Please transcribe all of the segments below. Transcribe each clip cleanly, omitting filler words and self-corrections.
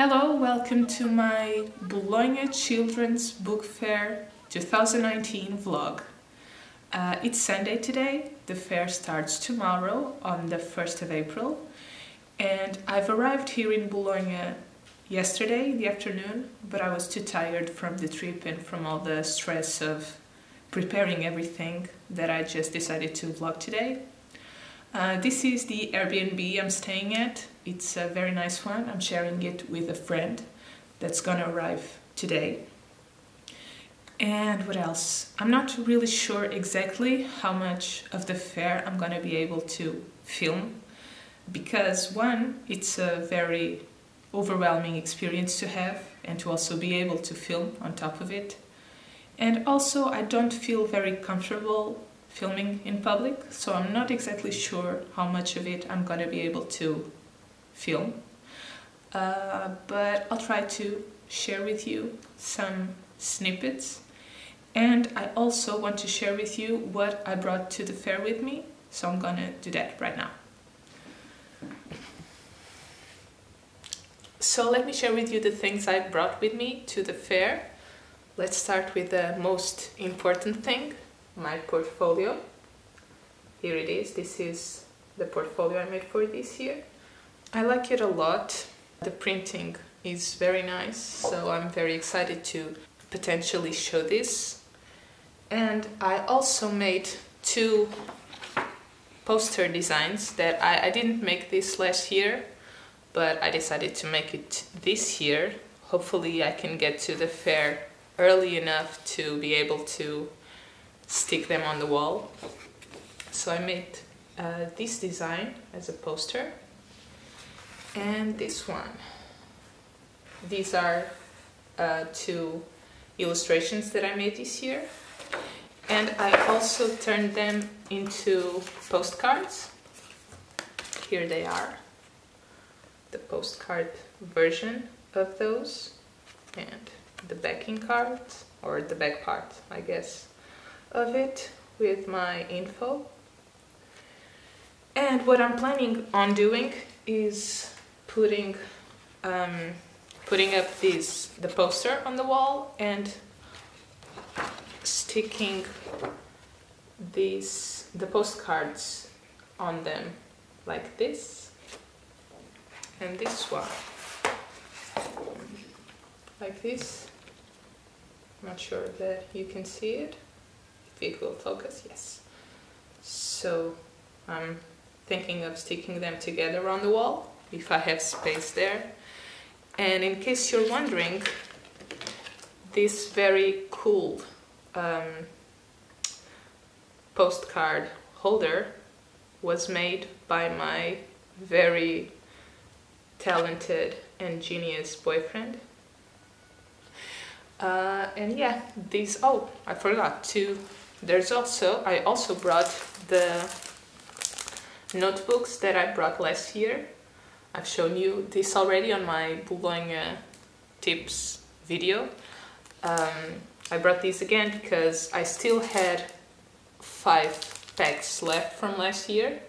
Hello, welcome to my Bologna Children's Book Fair 2019 vlog. It's Sunday today, the fair starts tomorrow on the 1st of April, and I've arrived here in Bologna yesterday in the afternoon, but I was too tired from the trip and from all the stress of preparing everything that I just decided to vlog today. This is the Airbnb I'm staying at. It's a very nice one. I'm sharing it with a friend that's gonna arrive today. And what else? I'm not really sure exactly how much of the fair I'm gonna be able to film, because one, it's a very overwhelming experience to have and to also be able to film on top of it. And also I don't feel very comfortable filming in public, so I'm not exactly sure how much of it I'm gonna be able to film, but I'll try to share with you some snippets. And I also want to share with you what I brought to the fair with me, so I'm gonna do that right now. So let me share with you the things I brought with me to the fair. Let's start with the most important thing, my portfolio. Here it is. This is the portfolio I made for this year. I like it a lot. The printing is very nice, so I'm very excited to potentially show this. And I also made two poster designs that I didn't make this last year, but I decided to make it this year. Hopefully I can get to the fair early enough to be able to stick them on the wall. So I made this design as a poster and this one. These are two illustrations that I made this year, and I also turned them into postcards. Here they are, the postcard version of those, and the backing card, or the back part, I guess, of it with my info. And what I'm planning on doing is putting up the poster on the wall and sticking the postcards on them like this, and this one like this. I'm not sure that you can see it, if it will focus, yes. So I'm thinking of sticking them together on the wall, if I have space there. And in case you're wondering, this very cool postcard holder was made by my very talented and genius boyfriend. And yeah, these, oh, I forgot to, I also brought the notebooks that I brought last year. I've shown you this already on my Bologna tips video. I brought these again because I still had 5 packs left from last year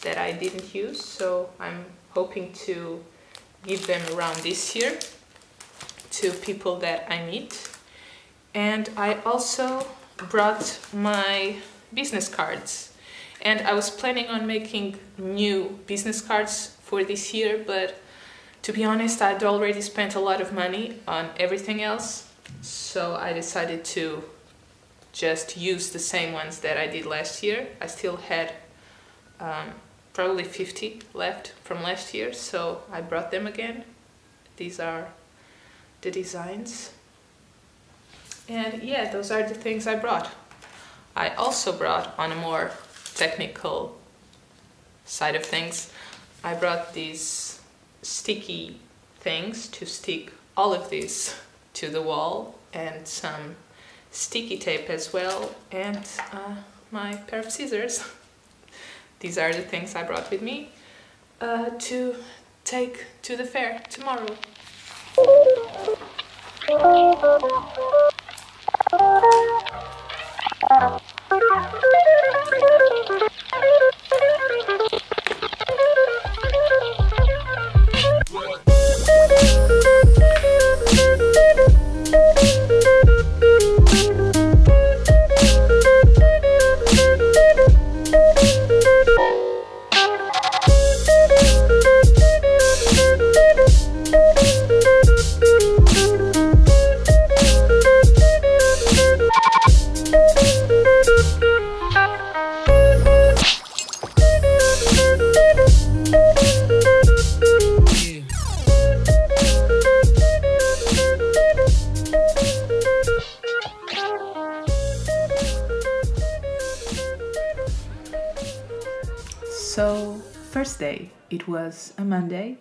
that I didn't use, so I'm hoping to give them around this year to people that I meet. And I also brought my business cards, And I was planning on making new business cards for this year, but to be honest, I'd already spent a lot of money on everything else, so I decided to just use the same ones that I did last year. I still had probably 50 left from last year, so I brought them again. These are the designs. And yeah, those are the things I brought. I also brought, on a more technical side of things, I brought these sticky things to stick all of these to the wall, and some sticky tape as well, and my pair of scissors. These are the things I brought with me to take to the fair tomorrow. So, first day, it was a Monday,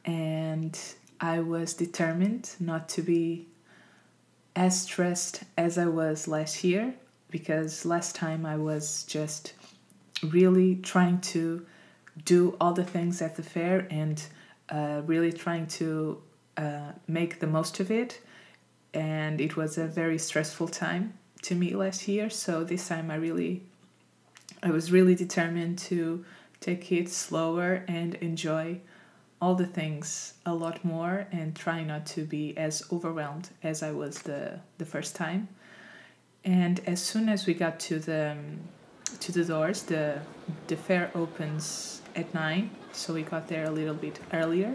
and I was determined not to be as stressed as I was last year, because last time I was just really trying to do all the things at the fair and really trying to make the most of it, and it was a very stressful time to me last year. So this time I was really determined to take it slower and enjoy all the things a lot more, and try not to be as overwhelmed as I was the first time. And as soon as we got to the doors, the fair opens at 9, so we got there a little bit earlier,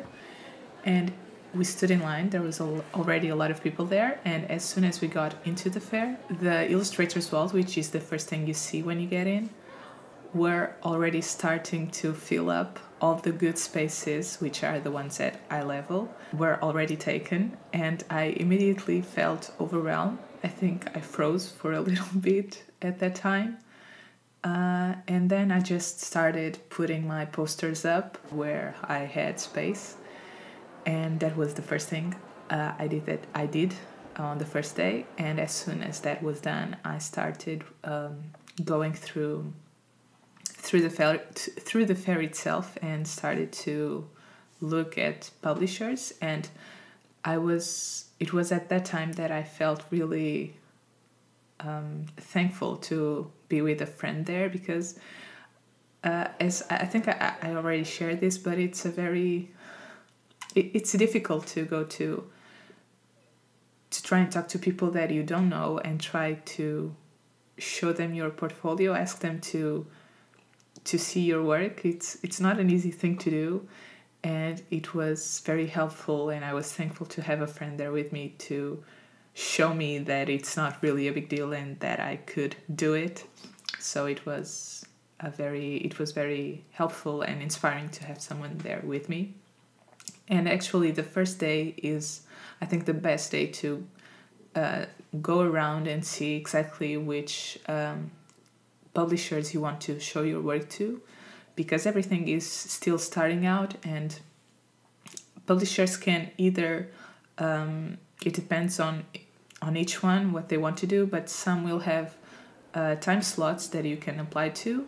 and we stood in line. There was already a lot of people there, and as soon as we got into the fair, the illustrators' walls, which is the first thing you see when you get in, were already starting to fill up. All the good spaces, which are the ones at eye level, were already taken, and I immediately felt overwhelmed. I think I froze for a little bit at that time. And then I just started putting my posters up where I had space, and that was the first thing I did on the first day. And as soon as that was done, I started going through the fair itself, and started to look at publishers. And it was at that time that I felt really thankful to be with a friend there, because as I think I already shared this, but it's difficult to go to try and talk to people that you don't know and try to show them your portfolio, ask them to see your work. It's not an easy thing to do, and it was very helpful, and I was thankful to have a friend there with me to show me that it's not really a big deal and that I could do it. So it was very helpful and inspiring to have someone there with me. And actually the first day is, I think, the best day to go around and see exactly which publishers you want to show your work to, because everything is still starting out, and publishers can either it depends on each one what they want to do, but some will have time slots that you can apply to,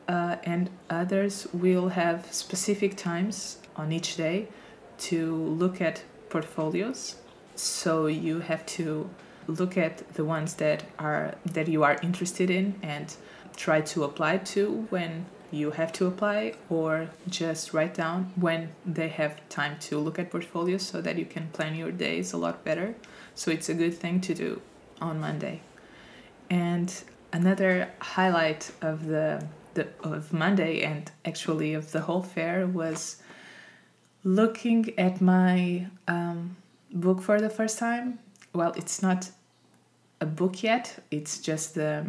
and others will have specific times on each day to look at portfolios. So you have to look at the ones that you are interested in and try to apply to when you have to apply, or just write down when they have time to look at portfolios, so that you can plan your days a lot better. So it's a good thing to do on Monday. And another highlight of the of Monday, and actually of the whole fair, was looking at my book for the first time. Well, it's not a book yet, it's just the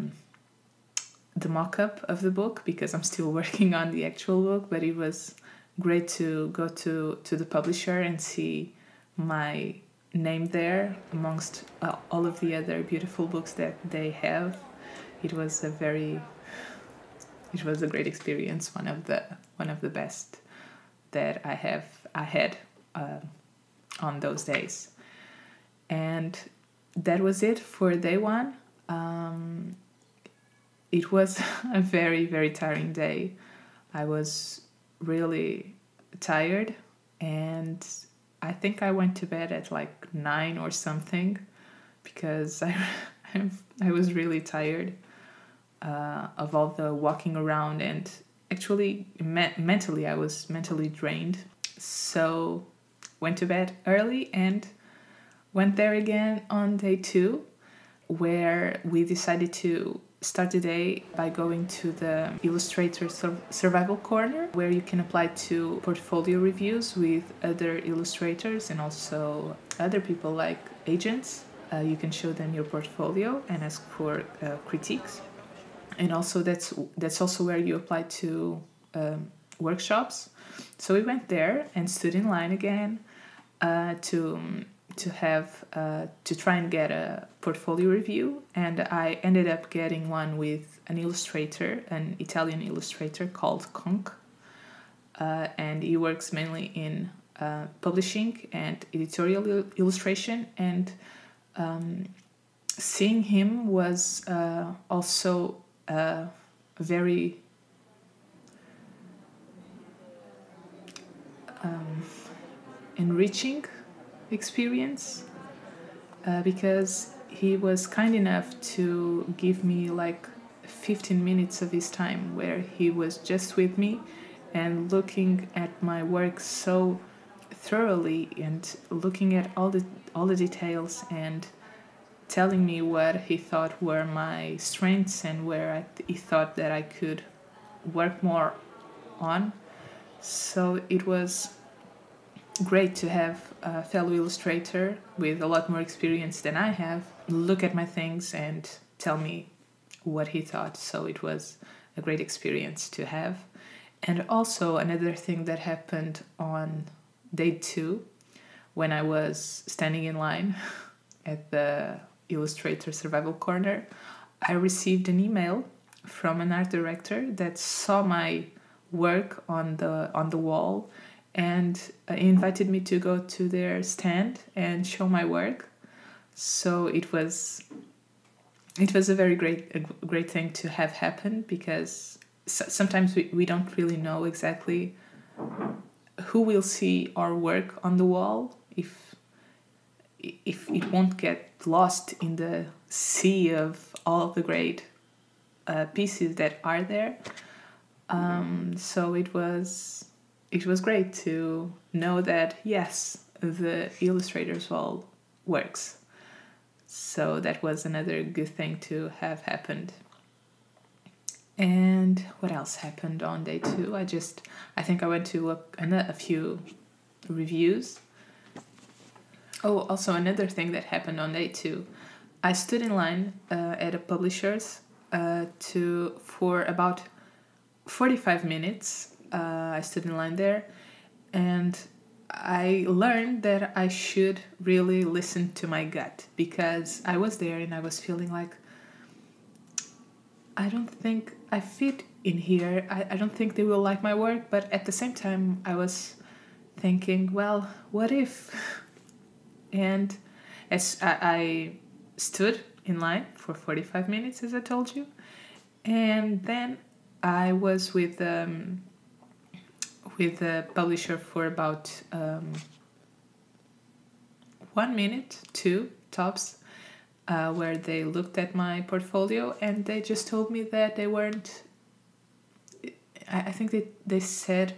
mock-up of the book, because I'm still working on the actual book, but it was great to go to the publisher and see my name there amongst all of the other beautiful books that they have. It was a great experience, one of the best that I had on those days. And that was it for day one. It was a very, very tiring day. I was really tired, and I think I went to bed at like 9 or something, because I was really tired of all the walking around, and actually mentally I was mentally drained. So went to bed early and went there again on day 2, where we decided to start the day by going to the Illustrator Survival Corner, where you can apply to portfolio reviews with other illustrators and also other people like agents. You can show them your portfolio and ask for critiques. And also that's also where you apply to workshops. So we went there and stood in line again to try and get a portfolio review, and I ended up getting one with an Italian illustrator called Conk, and he works mainly in publishing and editorial illustration, and seeing him was also very enriching experience, because he was kind enough to give me like 15 minutes of his time where he was just with me and looking at my work so thoroughly and looking at all the details and telling me what he thought were my strengths and where he thought that I could work more on. So it was great to have a fellow illustrator with a lot more experience than I have look at my things and tell me what he thought. So it was a great experience to have. And also another thing that happened on day 2, when I was standing in line at the Illustrator Survival Corner, I received an email from an art director that saw my work on the wall, and invited me to go to their stand and show my work. So it was a very great thing to have happen, because sometimes we don't really know exactly who will see our work on the wall, if it won't get lost in the sea of all of the great pieces that are there. So it was great to know that, yes, the Illustrator's Wall works. So that was another good thing to have happened. And what else happened on day 2? I think I went to look at a few reviews. Oh, also another thing that happened on day 2. I stood in line at a publisher's for about 45 minutes. I stood in line there, and I learned that I should really listen to my gut, because I was there and I was feeling like, I don't think I fit in here. I don't think they will like my work, but at the same time I was thinking, well, what if? And as I stood in line for 45 minutes, as I told you, and then I was with the publisher for about 1 minute, 2 tops, where they looked at my portfolio and they just told me that they weren't. I think they said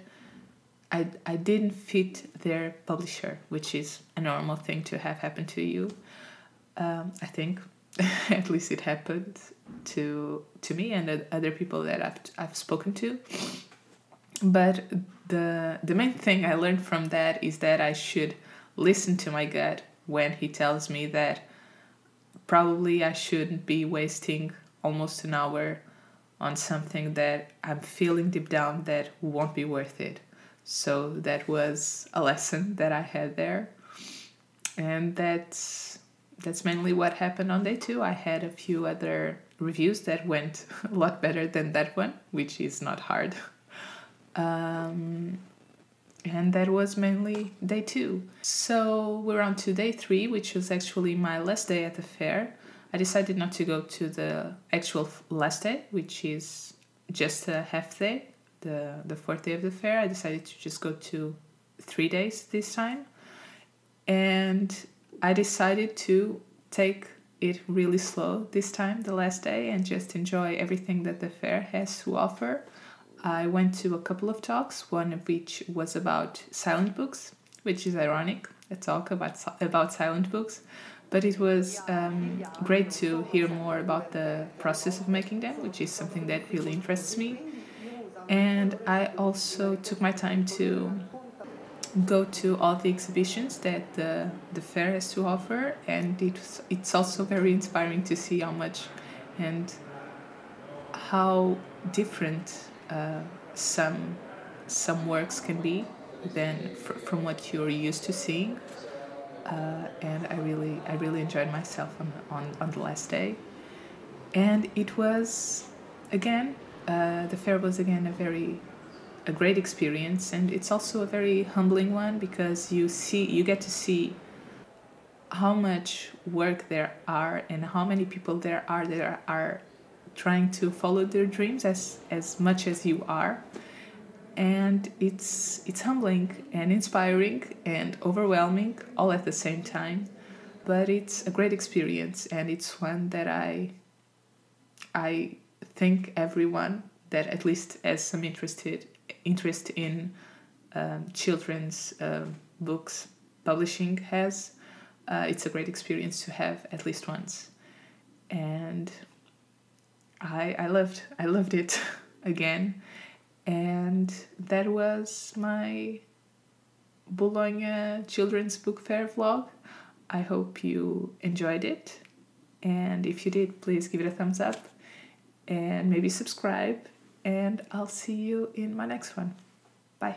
I didn't fit their publisher, which is a normal thing to have happen to you. I think at least it happened to me and other people that I've spoken to. But the main thing I learned from that is that I should listen to my gut when he tells me that probably I shouldn't be wasting almost an hour on something that I'm feeling deep down that won't be worth it. So that was a lesson that I had there. And that's mainly what happened on day 2. I had a few other reviews that went a lot better than that one, which is not hard. And that was mainly day 2. So we're on to day 3, which was actually my last day at the fair. I decided not to go to the actual last day, which is just a half day, the 4th day of the fair. I decided to just go to 3 days this time. And I decided to take it really slow this time, the last day, and just enjoy everything that the fair has to offer. I went to a couple of talks, one of which was about silent books, which is ironic, a talk about silent books. But it was great to hear more about the process of making them, which is something that really interests me. And I also took my time to go to all the exhibitions that the fair has to offer, and it's also very inspiring to see how much and how different some works can be than from what you're used to seeing. And I really enjoyed myself on the last day. And it was again the fair was again a great experience, and it's also a very humbling one because you get to see how much work there are and how many people there are that are trying to follow their dreams as much as you are. And it's humbling and inspiring and overwhelming all at the same time, but it's a great experience, and it's one that I think everyone that at least has some interest in children's books publishing has. It's a great experience to have at least once, and I loved it again. And that was my Bologna Children's Book Fair vlog. I hope you enjoyed it, and if you did, please give it a thumbs up and maybe subscribe, and I'll see you in my next one. Bye.